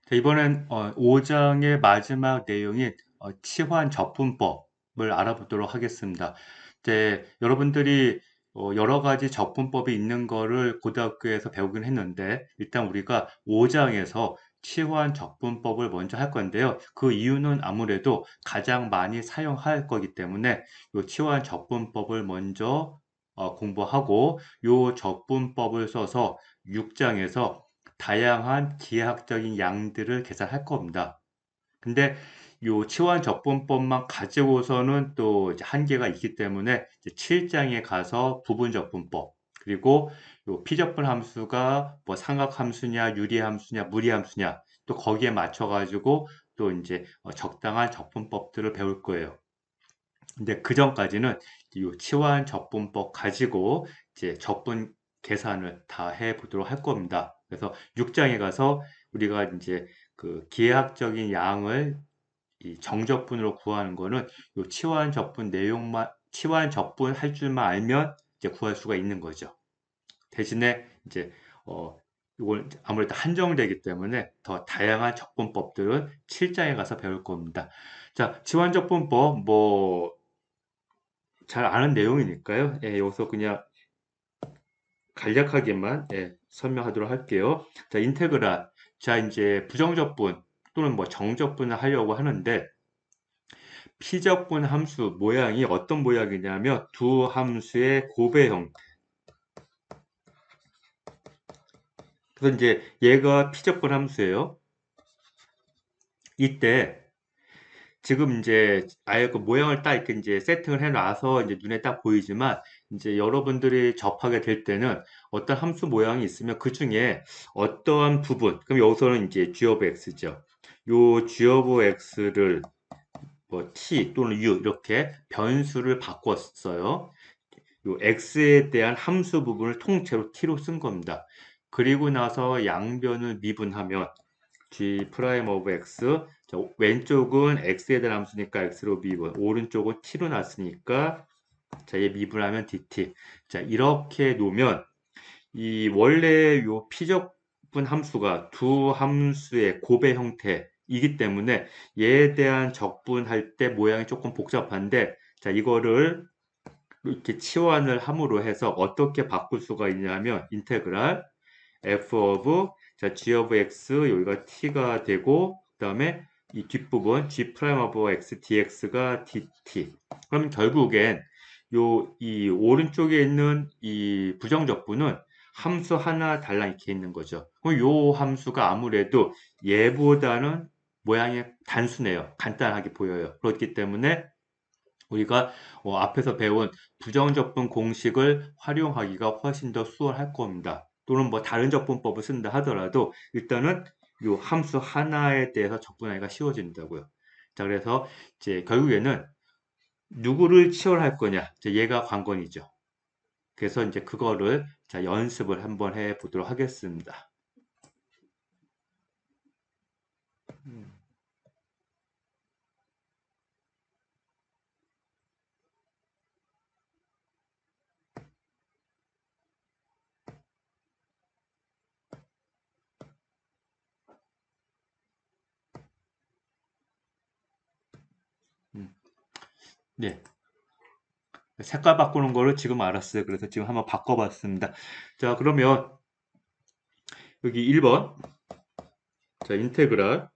자, 이번엔 5장의 마지막 내용인 치환 적분법을 알아보도록 하겠습니다. 이제 여러분들이 여러 가지 적분법이 있는 거를 고등학교에서 배우긴 했는데 일단 우리가 5장에서 치환 적분법을 먼저 할 건데요. 그 이유는 아무래도 가장 많이 사용할 거기 때문에 이 치환 적분법을 먼저 공부하고 이 적분법을 써서 6장에서 다양한 기하학적인 양들을 계산할 겁니다. 근데 요 치환 적분법만 가지고서는 또 이제 한계가 있기 때문에 이제 7장에 가서 부분 적분법 그리고 요 피적분 함수가 뭐 삼각함수냐 유리함수냐 무리함수냐 또 거기에 맞춰 가지고 또 이제 적당한 적분법들을 배울 거예요. 근데 그 전까지는 이 치환 적분법 가지고 이제 적분 계산을 다 해 보도록 할 겁니다. 그래서 6장에 가서 우리가 이제 그 기하학적인 양을 이 정적분으로 구하는 거는 이 치환 적분 내용만 치환 적분 할 줄만 알면 이제 구할 수가 있는 거죠. 대신에 이제 이걸 아무래도 한정되기 때문에 더 다양한 적분법들은 7장에 가서 배울 겁니다. 자, 치환 적분법 뭐 잘 아는 내용이니까요. 예, 여기서 그냥 간략하게만 설명하도록 할게요. 자, 인테그랄. 자, 이제 부정적분 또는 뭐 정적분을 하려고 하는데 피적분 함수 모양이 어떤 모양이냐면 두 함수의 곱배형. 그래서 이제 얘가 피적분 함수예요. 이때 지금 이제 아예 그 모양을 딱 이렇게 이제 세팅을 해놔서 이제 눈에 딱 보이지만 이제 여러분들이 접하게 될 때는 어떤 함수 모양이 있으면 그 중에 어떠한 부분, 그럼 여기서는 이제 g of x죠. 요 g of x를 뭐 t 또는 u 이렇게 변수를 바꿨어요. 요 x에 대한 함수 부분을 통째로 t로 쓴 겁니다. 그리고 나서 양변을 미분하면 g 프라임 오브 x 자, 왼쪽은 x에 대한 함수니까 x로 미분 오른쪽은 t로 놨으니까 자, 얘 미분하면 dt 자 이렇게 놓으면 이 원래 요 피적분 함수가 두 함수의 곱의 형태이기 때문에 얘에 대한 적분할 때 모양이 조금 복잡한데 자 이거를 이렇게 치환을 함으로 해서 어떻게 바꿀 수가 있냐면 인테그랄 f of 자 g of x 여기가 t가 되고 그다음에 이 뒷부분 g 프라임 of x dx가 dt. 그럼 결국엔 요 이 오른쪽에 있는 이 부정적분은 함수 하나 달랑 이렇게 있는 거죠. 그럼 요 함수가 아무래도 얘보다는 모양이 단순해요. 간단하게 보여요. 그렇기 때문에 우리가 앞에서 배운 부정적분 공식을 활용하기가 훨씬 더 수월할 겁니다. 또는 뭐 다른 적분법을 쓴다 하더라도 일단은 이 함수 하나에 대해서 적분하기가 쉬워진다고요. 자, 그래서 이제 결국에는 누구를 치열할 거냐? 이제 얘가 관건이죠. 그래서 이제 그거를 자, 연습을 한번 해 보도록 하겠습니다. 음, 네. 색깔 바꾸는 거를 지금 알았어요. 그래서 지금 한번 바꿔봤습니다. 자, 그러면 여기 1번. 자, 인테그랄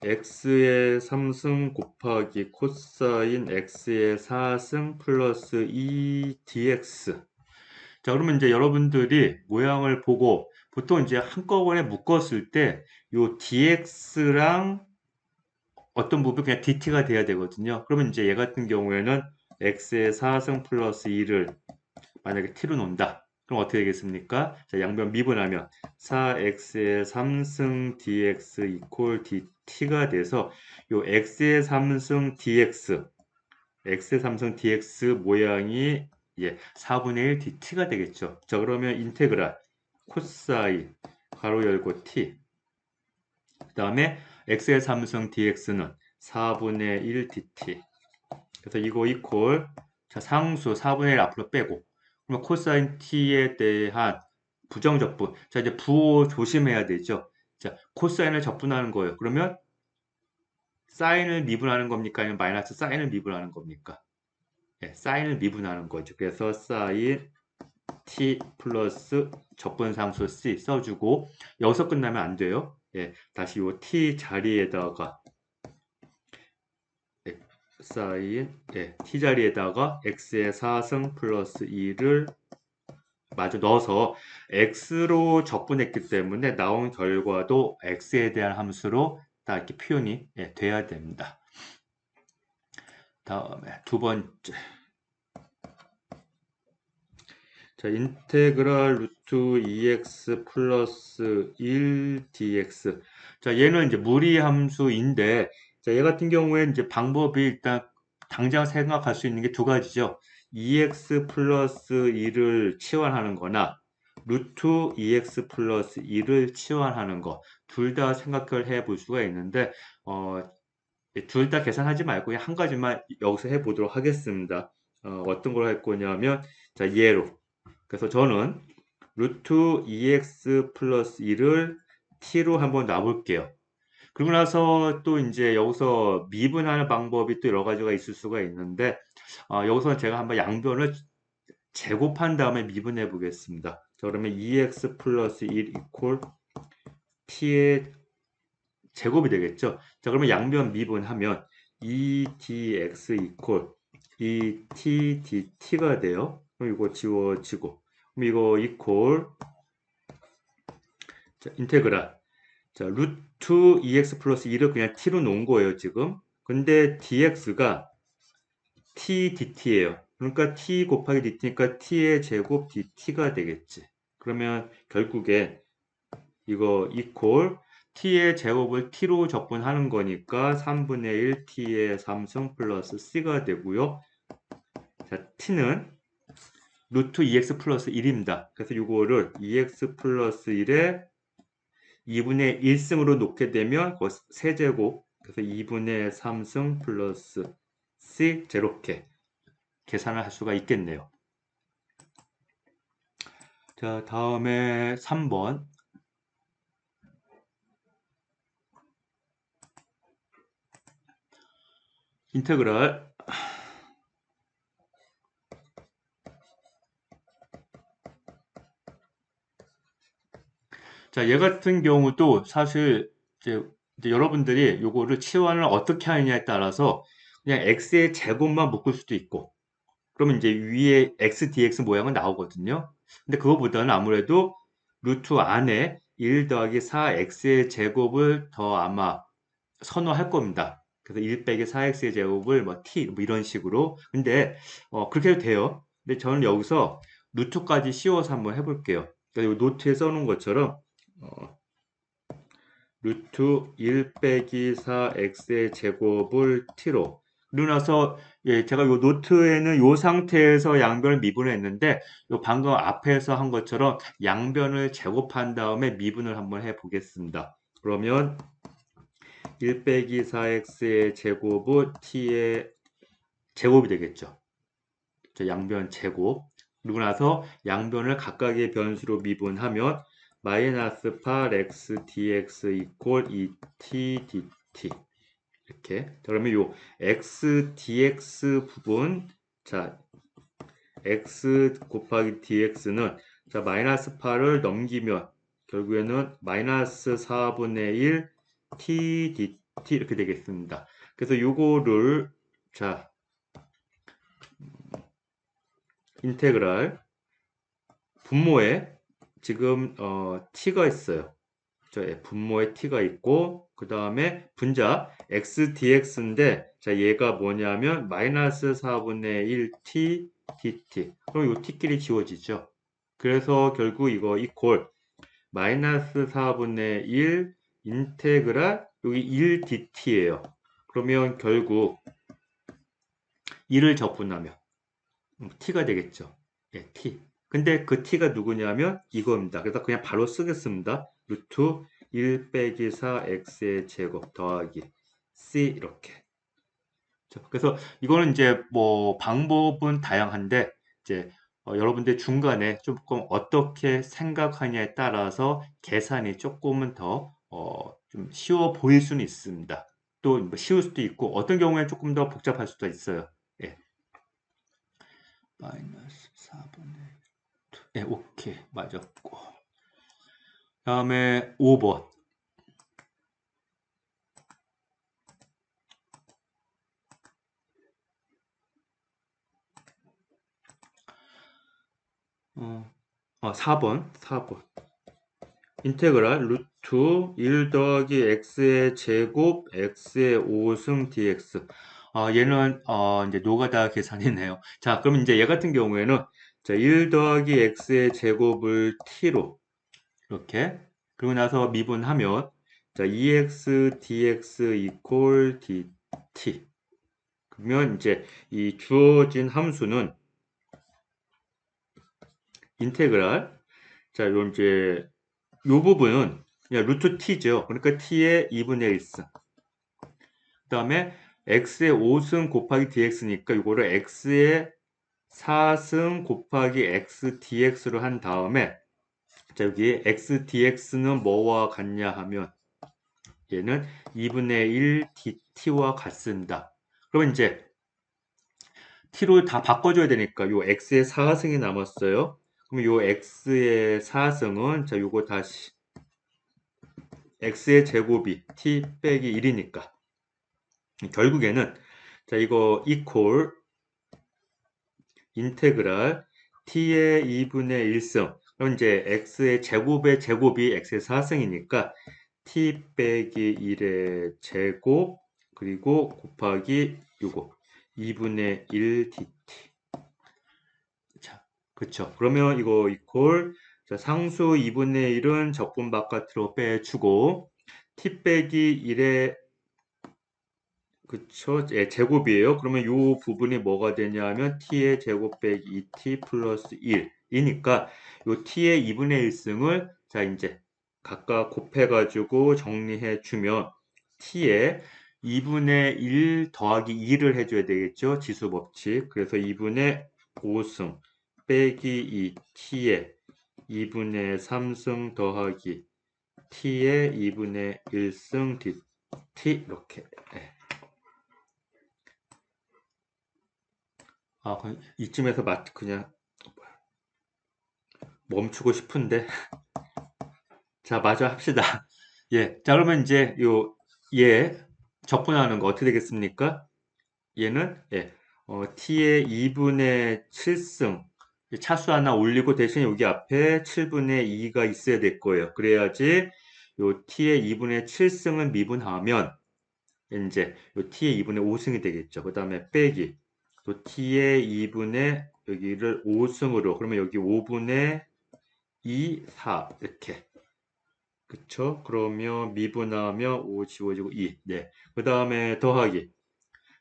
x의 3승 곱하기 코사인 x의 4승 플러스 2 dx. 자, 그러면 이제 여러분들이 모양을 보고 보통 이제 한꺼번에 묶었을 때 요 dx랑 어떤 부분 그냥 dt가 돼야 되거든요. 그러면 이제 얘 같은 경우에는 x의 4승 플러스 2를 만약에 t로 놓는다. 그럼 어떻게 되겠습니까? 자, 양변 미분하면 4x의 3승 dx 이퀄 dt가 돼서 요 x의 3승 dx, x의 3승 dx 모양이 4분의 1 dt가 되겠죠. 자, 그러면 인테그랄 코사인 가로 열고 t 그 다음에 x의 3승 dx는 4분의 1 dt 그래서 이거 이퀄 자 상수 4분의 1 앞으로 빼고 그러면 코사인 t에 대한 부정적분 자 이제 부호 조심해야 되죠. 자, 코사인을 적분하는 거예요. 그러면 사인을 미분하는 겁니까? 아니면 마이너스 사인을 미분하는 겁니까? 예, 사인을 미분하는 거죠. 그래서 사인 t 플러스 적분상수 c 써주고 여기서 끝나면 안 돼요. 예, 다시 요 t 자리에다가 예, 사인 t 자리에다가 x의 4승 플러스 2를 마저 넣어서 x로 적분했기 때문에 나온 결과도 x에 대한 함수로 다 이렇게 표현이 돼야 됩니다. 다음에 두 번째. 자, 인테그랄 루트 2x 플러스 1 dx. 자, 얘는 이제 무리함수인데, 자, 얘 같은 경우에 이제 방법이 일단 당장 생각할 수 있는 게 두 가지죠. 2x 플러스 1을 치환하는 거나, 루트 2x 플러스 1을 치환하는 거. 둘 다 생각을 해 볼 수가 있는데, 둘 다 계산하지 말고 그냥 한 가지만 여기서 해 보도록 하겠습니다. 어떤 걸 할 거냐면, 자, 얘로. 그래서 저는 루트 2x 플러스 1을 t로 한번 놔볼게요. 그러고 나서 또 이제 여기서 미분하는 방법이 또 여러 가지가 있을 수가 있는데, 여기서 제가 한번 양변을 제곱한 다음에 미분해 보겠습니다. 자, 그러면 2x 플러스 1 이퀄 t의 제곱이 되겠죠. 자, 그러면 양변 미분하면 2dx 이퀄 2t dt가 돼요. 그럼 이거 지워지고, 그럼 이거 이퀄 자, 인테그랄. 자, 루트 2x 플러스 1을 그냥 t로 놓은 거예요, 지금. 근데 dx가 t dt예요. 그러니까 t 곱하기 dt니까 t의 제곱 dt가 되겠지. 그러면 결국에 이거 이퀄 t의 제곱을 t로 적분하는 거니까 3분의 1 t의 3승 플러스 c가 되고요. 자, t는 루트 2x 플러스 1입니다. 그래서 이거를 2x 플러스 1에 2분의 1승으로 놓게 되면 세제곱 그래서 2분의 3승 플러스 c 제로게 계산을 할 수가 있겠네요. 자, 다음에 3번 인테그랄. 자, 얘 같은 경우도 사실 이제 여러분들이 요거를 치환을 어떻게 하느냐에 따라서 그냥 x의 제곱만 묶을 수도 있고 그러면 이제 위에 x dx 모양은 나오거든요. 근데 그거보다는 아무래도 루트 안에 1 더하기 4x의 제곱을 더 아마 선호할 겁니다. 그래서 1 빼기 4x의 제곱을 뭐 t 뭐 이런 식으로. 근데 그렇게 해도 돼요. 근데 저는 여기서 루트까지 씌워서 한번 해볼게요. 그러니까 이 노트에 써놓은 것처럼 어, 루트 1 빼기 4x의 제곱을 t로 그리고 나서 예, 제가 요 노트에는 요 상태에서 양변을 미분했는데 요 방금 앞에서 한 것처럼 양변을 제곱한 다음에 미분을 한번 해 보겠습니다. 그러면 1 빼기 4x의 제곱은 t의 제곱이 되겠죠. 양변 제곱. 그리고 나서 양변을 각각의 변수로 미분하면 마이너스 8x dx 이퀄 2t dt 이렇게. 그러면 요 x dx 부분 자 x 곱하기 dx는 자 마이너스 8을 넘기면 결국에는 마이너스 4분의 1 t dt 이렇게 되겠습니다. 그래서 요거를 자 인테그랄 분모에 지금 t가 있어요. 분모에 t가 있고 그 다음에 분자 x dx인데 자 얘가 뭐냐면 마이너스 4분의 1 t dt 그럼 이 t끼리 지워지죠. 그래서 결국 이거 이퀄 마이너스 4분의 1 인테그랄 여기 1 dt예요. 그러면 결국 1을 적분하면 t가 되겠죠. 예, t. 근데 그 t가 누구냐면 이겁니다. 그래서 그냥 바로 쓰겠습니다. 루트 1 빼기 4x의 제곱 더하기 c 이렇게. 그래서 이거는 이제 뭐 방법은 다양한데 이제 여러분들 중간에 조금 어떻게 생각하냐에 따라서 계산이 조금은 더 좀 쉬워 보일 수는 있습니다. 또뭐 쉬울 수도 있고 어떤 경우에 조금 더 복잡할 수도 있어요. 예. 마이너스 4분의 예, 오케이. 맞았고. 다음에 5번. 어, 4번. 인테그랄 루트 1 더하기 x의 제곱 x의 5승 dx. 얘는 이제 노가다 계산이네요. 자, 그럼 이제 얘 같은 경우에는 자, 1 더하기 x의 제곱을 t로 이렇게 그리고 나서 미분하면 자, 2x dx 이퀄 dt. 그러면 이제 이 주어진 함수는 인테그랄 자, 요 이제 요 부분은 그냥 루트 t죠. 그러니까 t의 2분의 1승. 그 다음에 x의 5승 곱하기 dx니까 이거를 x의 4승 곱하기 x dx로 한 다음에 자, 여기 x dx는 뭐와 같냐 하면 얘는 2분의 1 dt와 같습니다. 그러면 이제 t로 다 바꿔줘야 되니까 요 x의 4승이 남았어요. 그럼 요 x의 4승은 자, 요거 다시 x의 제곱이 t 빼기 1이니까 결국에는 자 이거 이퀄 인테그랄 t의 2분의 1승 그럼 이제 x의 제곱의 제곱이 x의 4승이니까 t 빼기 1의 제곱 그리고 곱하기 요거 2분의 1 dt 자 그쵸 그러면 이거 이퀄 자, 상수 2분의 1은 적분 바깥으로 빼주고 t 빼기 1의 그쵸? 예, 제곱이에요. 그러면 이 부분이 뭐가 되냐면 t의 제곱 빼기 2t 플러스 1이니까 이 t의 2분의 1승을 자 이제 각각 곱해가지고 정리해 주면 t의 2분의 1 더하기 2를 해줘야 되겠죠? 지수 법칙. 그래서 2분의 5승 빼기 2 t의 2분의 3승 더하기 t의 2분의 1승 dt 이렇게 예. 이쯤에서 그냥 멈추고 싶은데. 자, 마저 합시다. 예. 자, 그러면 이제 얘 적분하는 거 어떻게 되겠습니까? 얘는, 예, t의 2분의 7승. 차수 하나 올리고 대신 여기 앞에 7분의 2가 있어야 될 거예요. 그래야지 t의 2분의 7승을 미분하면 이제 t의 2분의 5승이 되겠죠. 그 다음에 빼기 또 t의 2분의 여기를 5승으로 그러면 여기 5분의 2, 4 이렇게 그쵸? 그러면 미분하면 5 지워지고 2 네. 그 다음에 더하기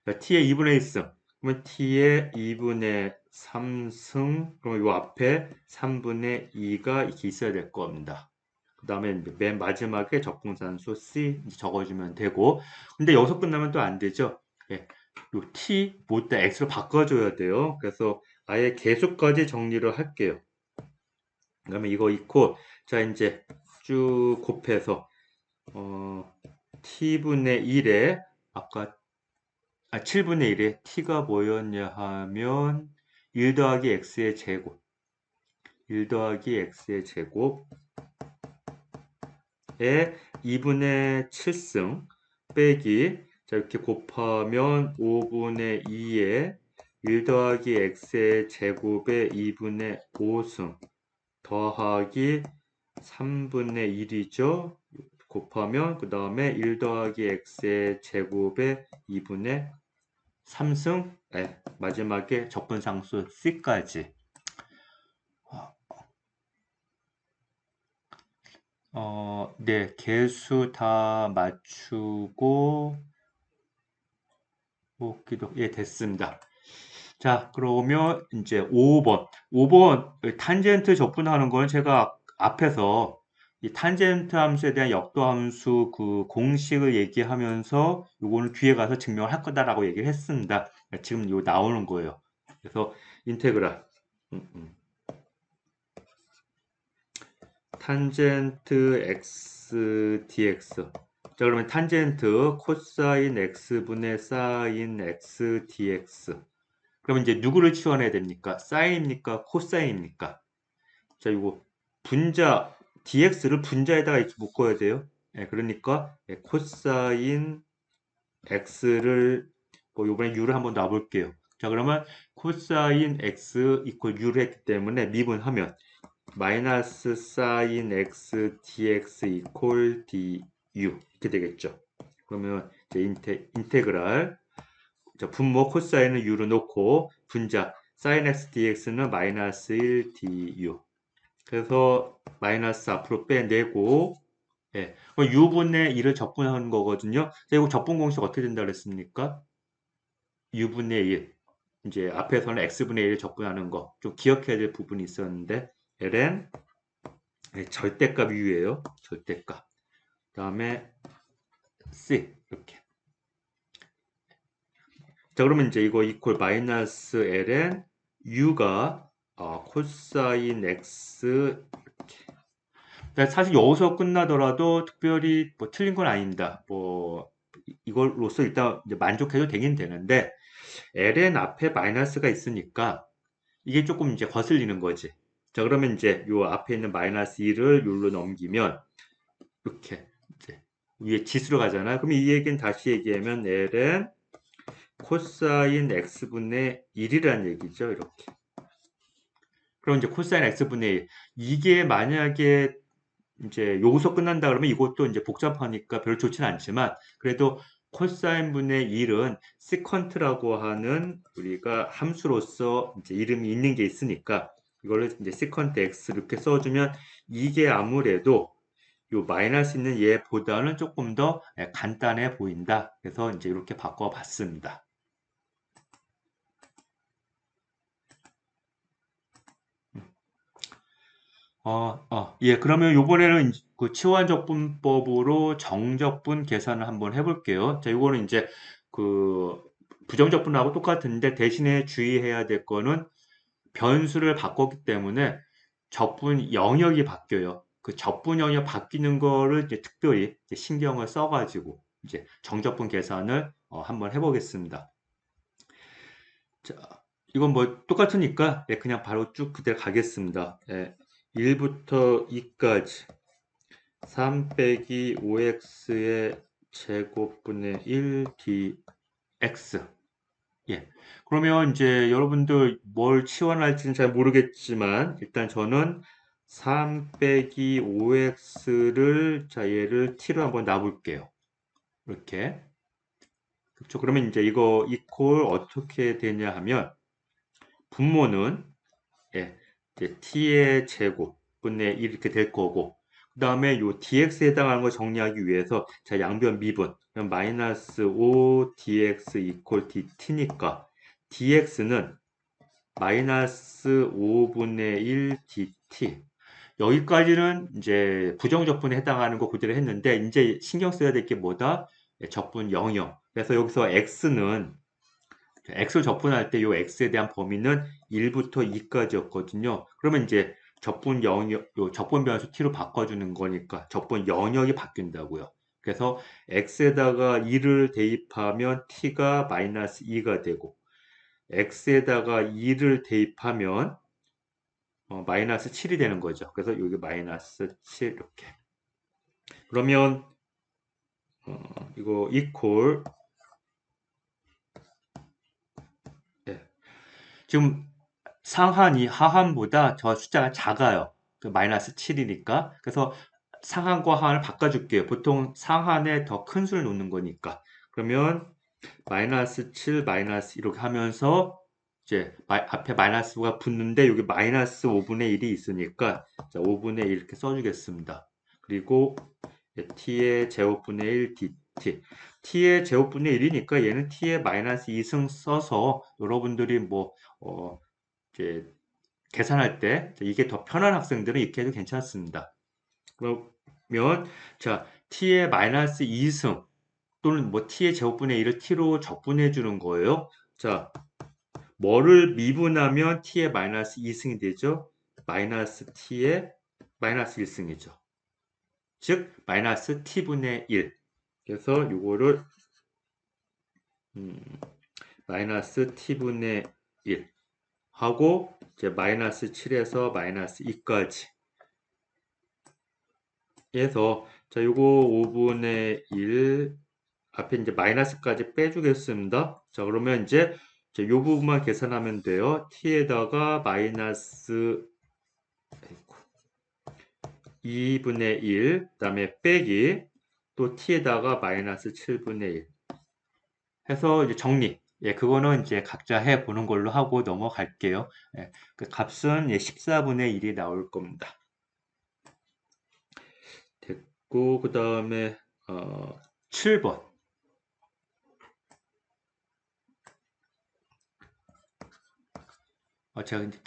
자, t의 2분의 1승 그러면 t의 2분의 3승 그러면 이 앞에 3분의 2가 이렇게 있어야 될 겁니다. 그 다음에 맨 마지막에 적분산수 C 적어주면 되고 근데 여기서 끝나면 또 안 되죠. 예, 요 T 모두 X로 바꿔줘야 돼요. 그래서 아예 개수까지 정리를 할게요. 그러면 이거 있고 자 이제 쭉 곱해서 T분의 1에 아까 7분의 1에 T가 뭐였냐 하면 1 더하기 X의 제곱 1 더하기 X의 제곱 에 2분의 7승 빼기 자 이렇게 곱하면 5분의 2에 1 더하기 x의 제곱에 2분의 5승 더하기 3분의 1이죠. 곱하면 그 다음에 1 더하기 x의 제곱에 2분의 3승 네, 마지막에 적분상수 c까지 네, 개수 다 맞추고, 뽑기도, 예, 됐습니다. 자, 그러면 이제 5번. 5번, 탄젠트 적분하는 거는 제가 앞에서 이 탄젠트 함수에 대한 역도 함수 그 공식을 얘기하면서 요거는 뒤에 가서 증명을 할 거다라고 얘기를 했습니다. 지금 요 나오는 거예요. 그래서 인테그랄. 탄젠트 x x dx. 자, 그러면 탄젠트 코사인 x분의 사인 x dx. 그러면 이제 누구를 치환해야 됩니까? 사인입니까? 코사인입니까? 자, 이거 분자 dx를 분자에다가 이렇게 묶어야 돼요. 예, 그러니까 코사인 x를 뭐 이번에 u를 한번 놔볼게요. 자, 그러면 코사인 x 이퀄 u를 했기 때문에 미분하면 마이너스 사인 x dx 이퀄 du 이렇게 되겠죠. 그러면 이제 인테그랄 자, 분모 코사인은 u로 놓고 분자 sin x dx는 마이너스 1 du. 그래서 마이너스 앞으로 빼내고 예, u분의 1을 적분하는 거거든요. 자, 이거 적분 공식 어떻게 된다 그랬습니까? u분의 1. 이제 앞에서는 x분의 1을 적분하는 거. 좀 기억해야 될 부분이 있었는데 ln 절대값 u예요. 절대값. 그다음에 c 이렇게. 자, 그러면 이제 이거 이퀄 마이너스 ln u가 코사인 x 이렇게. 사실 여기서 끝나더라도 특별히 뭐 틀린 건 아닙니다. 뭐 이걸로써 일단 이제 만족해도 되긴 되는데 ln 앞에 마이너스가 있으니까 이게 조금 이제 거슬리는 거지. 자, 그러면 이제 요 앞에 있는 마이너스 2를 요로 넘기면 이렇게 이제 위에 지수로 가잖아. 그럼 이 얘기는 다시 얘기하면 ln 코사인 x분의 1이라는 얘기죠. 이렇게. 그럼 이제 코사인 x분의 1. 이게 만약에 이제 여기서 끝난다 그러면 이것도 이제 복잡하니까 별로 좋지는 않지만 그래도 코사인 분의 1은 시컨트라고 하는 우리가 함수로서 이제 이름이 있는 게 있으니까 이거를 이제 시컨트 x 이렇게 써주면 이게 아무래도 요 마이너스 있는 얘보다는 조금 더 간단해 보인다. 그래서 이제 이렇게 바꿔봤습니다. 예, 그러면 요번에는 그 치환적분법으로 정적분 계산을 한번 해볼게요. 자, 요거는 이제 그 부정적분하고 똑같은데 대신에 주의해야 될 거는 변수를 바꿨기 때문에 적분 영역이 바뀌어요. 그 적분 영역 바뀌는 거를 이제 특별히 이제 신경을 써가지고 이제 정적분 계산을 한번 해보겠습니다. 자, 이건 뭐 똑같으니까 그냥 바로 쭉 그대로 가겠습니다. 1부터 2까지 3 빼기 5x의 제곱분의 1 dx. 예. 그러면 이제 여러분들 뭘 치환할지는 잘 모르겠지만 일단 저는 3 빼기 5x를 자 얘를 t로 한번 놔볼게요. 이렇게. 그렇죠. 그러면 이제 이거 이퀄 어떻게 되냐 하면 분모는 예, 이제 t의 제곱분의 이렇게 될 거고 그 다음에 요 dx에 해당하는 걸 정리하기 위해서 자 양변 미분 그럼 마이너스 5 dx 이퀄 dt니까 dx는 마이너스 5분의 1 dt 여기까지는 이제 부정적분에 해당하는 거 그대로 했는데 이제 신경 써야 될 게 뭐다? 적분 영역 그래서 여기서 x는 x를 적분할 때 이 x에 대한 범위는 1부터 2까지였거든요. 그러면 이제 적분 영역, 요 적분 변수 t로 바꿔주는 거니까 적분 영역이 바뀐다고요. 그래서 x에다가 2를 대입하면 t가 마이너스 2가 되고 x에다가 2를 대입하면 마이너스 7이 되는 거죠. 그래서 여기 마이너스 7 이렇게. 그러면 이거 이퀄 지금 상한이 하한보다 저 숫자가 작아요. 그 마이너스 7이니까. 그래서 상한과 하한을 바꿔줄게요. 보통 상한에 더 큰 수를 놓는 거니까. 그러면 마이너스 7, 마이너스 이렇게 하면서 이제 앞에 마이너스가 붙는데 여기 마이너스 5분의 1이 있으니까 자, 5분의 1 이렇게 써주겠습니다. 그리고 t의 제곱분의 1 dt t의 제곱분의 1이니까 얘는 t의 마이너스 2승 써서 여러분들이 뭐 이제 계산할 때 이게 더 편한 학생들은 이렇게 해도 괜찮습니다. 그러면 자 t의 마이너스 2승 또는 뭐 t의 제곱분의 1을 t로 적분해 주는 거예요. 자 뭐를 미분하면 t의 마이너스 2승이 되죠? 마이너스 t의 마이너스 1승이죠. 즉 마이너스 t분의 1. 그래서 요거를 마이너스 t분의 1 하고 이제 마이너스 7에서 마이너스 2까지 해서 자 요거 5분의 1 앞에 이제 마이너스까지 빼주겠습니다. 자 그러면 이제 요 부분만 계산하면 돼요. t에다가 마이너스 2분의 1 그다음에 빼기 또 t에다가 마이너스 7분의 1 해서 이제 정리. 예, 그거는 이제 각자 해 보는 걸로 하고 넘어갈게요. 예, 그 값은 14분의 1이 나올 겁니다. 됐고 그 다음에 7번. 제가 이제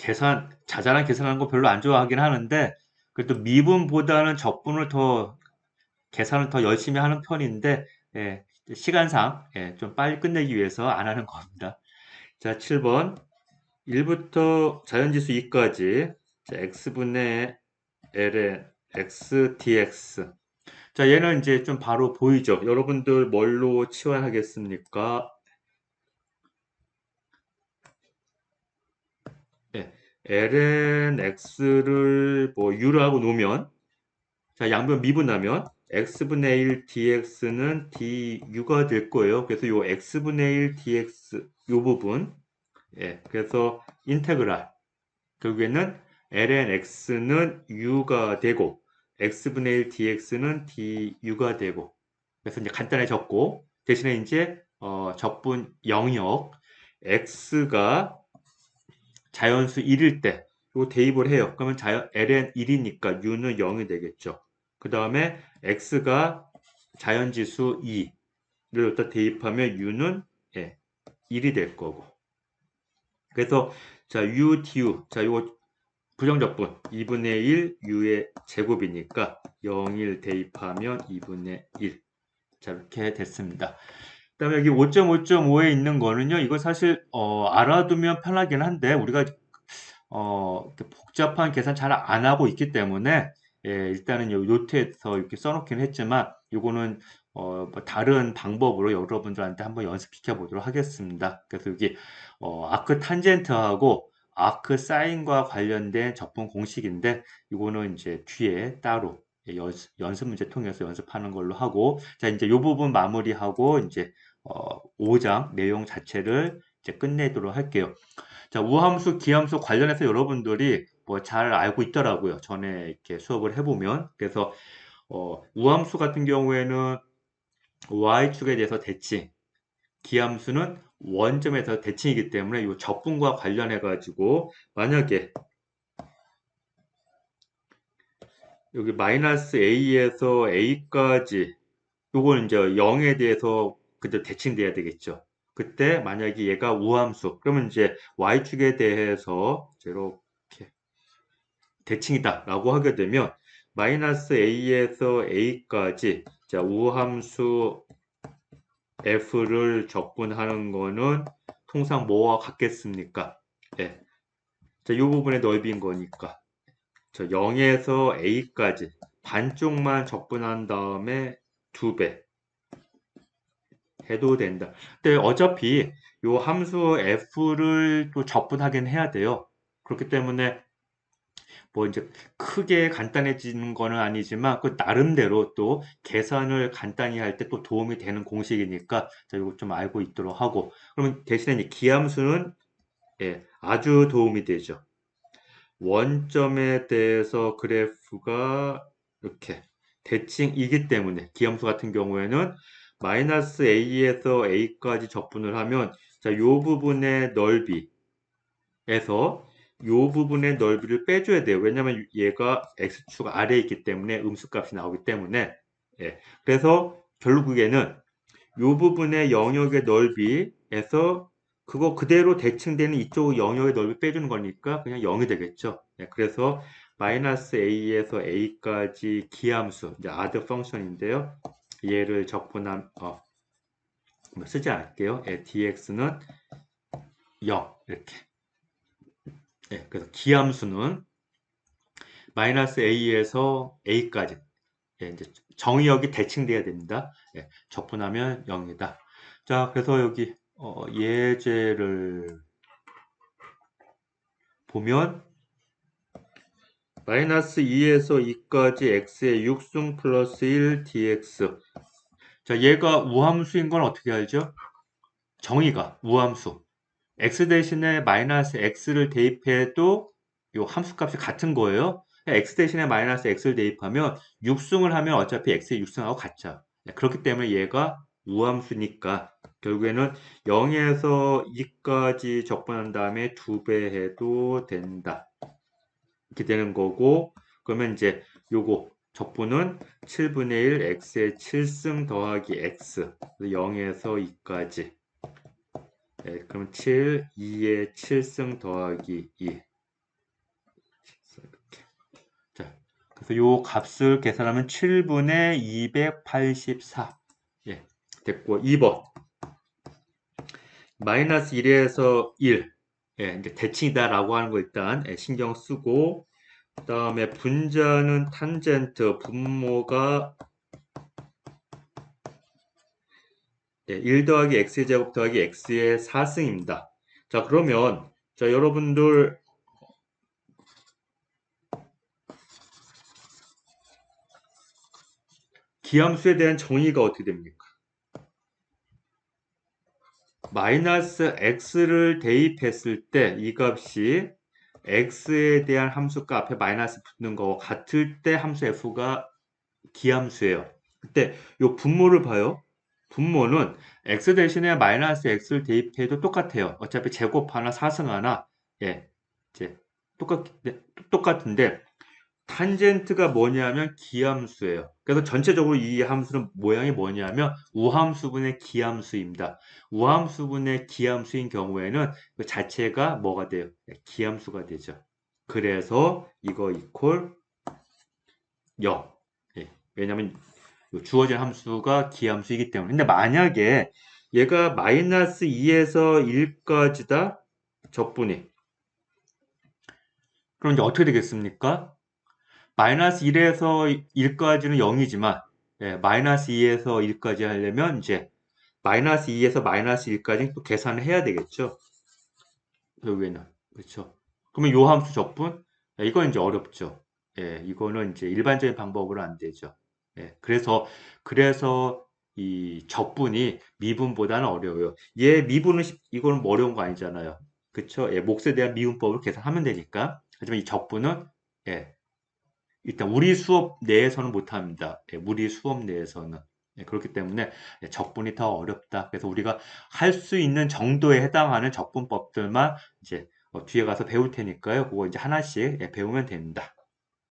자잘한 계산하는 거 별로 안 좋아하긴 하는데 그래도 미분보다는 적분을 더 계산을 더 열심히 하는 편인데 예, 시간상 예, 좀 빨리 끝내기 위해서 안 하는 겁니다. 자, 7번 1부터 자연지수 2까지 자, x분의 ln x dx 자 얘는 이제 좀 바로 보이죠. 여러분들 뭘로 치환하겠습니까? 예, ln x를 뭐 u로 하고 놓으면 자 양변 미분하면 x분의 1 dx는 du가 될 거예요. 그래서 요 x분의 1 dx 요 부분 예, 그래서 인테그랄 결국에는 ln x는 u가 되고 x분의 1 dx는 du가 되고 그래서 이제 간단해졌고 대신에 이제 적분 영역 x가 자연수 1일 때 이거 대입을 해요. 그러면 ln 1이니까 u는 0이 되겠죠. 그 다음에 x가 자연지수 2를 여기다 대입하면 u는 예, 1이 될 거고 그래서 자 u du 자 이거 부정적분 2분의 1 u의 제곱이니까 0일 대입하면 2분의 1 자 이렇게 됐습니다. 그다음에 여기 5.5.5에 있는 거는요. 이거 사실 알아두면 편하긴 한데 우리가 이렇게 복잡한 계산 잘 안 하고 있기 때문에 예, 일단은 요 노트에서 이렇게 써놓긴 했지만 이거는 뭐 다른 방법으로 여러분들한테 한번 연습시켜 보도록 하겠습니다. 그래서 여기 아크 탄젠트하고 아크 사인과 관련된 적분 공식인데 이거는 이제 뒤에 따로 예, 연습 문제 통해서 연습하는 걸로 하고 자 이제 이 부분 마무리하고 이제 5장 내용 자체를 이제 끝내도록 할게요. 자, 우함수, 기함수 관련해서 여러분들이 뭐 잘 알고 있더라고요. 전에 이렇게 수업을 해보면. 그래서, 우함수 같은 경우에는 y축에 대해서 대칭, 기함수는 원점에서 대칭이기 때문에 이 적분과 관련해가지고, 만약에 여기 마이너스 a에서 a까지, 요걸 이제 0에 대해서 그저 대칭돼야 되겠죠. 그때 만약에 얘가 우함수, 그러면 이제 y축에 대해서 이렇게 대칭이다 라고 하게 되면 마이너스 a에서 a까지 자 우함수 f를 적분하는 거는 통상 뭐와 같겠습니까? 예. 자, 이 부분의 넓이인 거니까. 저 0에서 a까지 반쪽만 적분한 다음에 2배 해도 된다. 근데 어차피 이 함수 f를 또 적분하긴 해야 돼요. 그렇기 때문에 뭐 이제 크게 간단해지는 거는 아니지만 그 나름대로 또 계산을 간단히 할 때 또 도움이 되는 공식이니까 자 이거 좀 알고 있도록 하고 그러면 대신에 이제 기함수는 예, 아주 도움이 되죠. 원점에 대해서 그래프가 이렇게 대칭이기 때문에 기함수 같은 경우에는 마이너스 a에서 a까지 적분을 하면 자, 요 부분의 넓이에서 요 부분의 넓이를 빼줘야 돼요. 왜냐면 얘가 x축 아래에 있기 때문에 음수값이 나오기 때문에 예. 그래서 결국에는 요 부분의 영역의 넓이에서 그거 그대로 대칭되는 이쪽 영역의 넓이 빼주는 거니까 그냥 0이 되겠죠. 예. 그래서 마이너스 a에서 a까지 기함수 이제 아드 펑션인데요. 얘를 적분한 뭐 쓰지 않을게요. 예, dx는 0 이렇게. 예, 그래서 기함수는 마이너스 a에서 a까지 예, 이제 정의역이 대칭돼야 됩니다. 예, 적분하면 0이다. 자, 그래서 여기 예제를 보면 마이너스 2에서 2까지 x의 6승 플러스 1 dx. 자, 얘가 우함수인 건 어떻게 알죠? 정의가 우함수. x 대신에 마이너스 x를 대입해도 요 함수값이 같은 거예요. x 대신에 마이너스 x를 대입하면 6승을 하면 어차피 x의 6승하고 같죠. 그렇기 때문에 얘가 우함수니까 결국에는 0에서 2까지 적분한 다음에 2배 해도 된다. 이렇게 되는 거고, 그러면 이제 요거 적분은 7분의 1 x의 7승 더하기 x 0에서 2까지. 네, 그럼 7, 2의 7승 더하기 2. 자, 그래서 요 값을 계산하면 7분의 284. 예, 됐고, 2번. 마이너스 1에서 1. 예, 이제 대칭이다라고 하는 거 일단 신경 쓰고, 그 다음에 분자는 탄젠트, 분모가 1 더하기 x제곱 더하기 x의 4승입니다. 자, 그러면, 자, 여러분들, 기함수에 대한 정의가 어떻게 됩니까? 마이너스 x를 대입했을 때 이 값이 x에 대한 함수가 앞에 마이너스 붙는 거와 같을 때 함수 f가 기함수예요. 그때 이 분모를 봐요. 분모는 x 대신에 마이너스 x를 대입해도 똑같아요. 어차피 제곱하나 사승하나 예, 이제 똑같은데 탄젠트가 뭐냐면 기함수예요. 그래서 전체적으로 이 함수는 모양이 뭐냐면 우함수분의 기함수입니다. 우함수분의 기함수인 경우에는 그 자체가 뭐가 돼요? 기함수가 되죠. 그래서 이거 이퀄 0. 예, 왜냐면 주어진 함수가 기함수이기 때문에. 근데 만약에 얘가 마이너스 2에서 1까지다 적분이. 그럼 이제 어떻게 되겠습니까? 마이너스 1에서 1까지는 0이지만 마이너스 2에서 1까지 하려면 이제 마이너스 2에서 마이너스 1까지 또 계산을 해야 되겠죠. 결국에는 그렇죠. 그러면 요 함수 적분 이건 이제 어렵죠. 예, 이거는 이제 일반적인 방법으로 안 되죠. 예, 그래서 이 적분이 미분보다는 어려워요. 얘 미분은 이거는 뭐 어려운 거 아니잖아요. 그렇죠? 예, 몫에 대한 미분법을 계산하면 되니까. 하지만 이 적분은 예, 일단 우리 수업 내에서는 못합니다. 예, 우리 수업 내에서는. 예, 그렇기 때문에 적분이 더 어렵다. 그래서 우리가 할 수 있는 정도에 해당하는 적분법들만 이제 뒤에 가서 배울 테니까요. 그거 이제 하나씩 배우면 됩니다.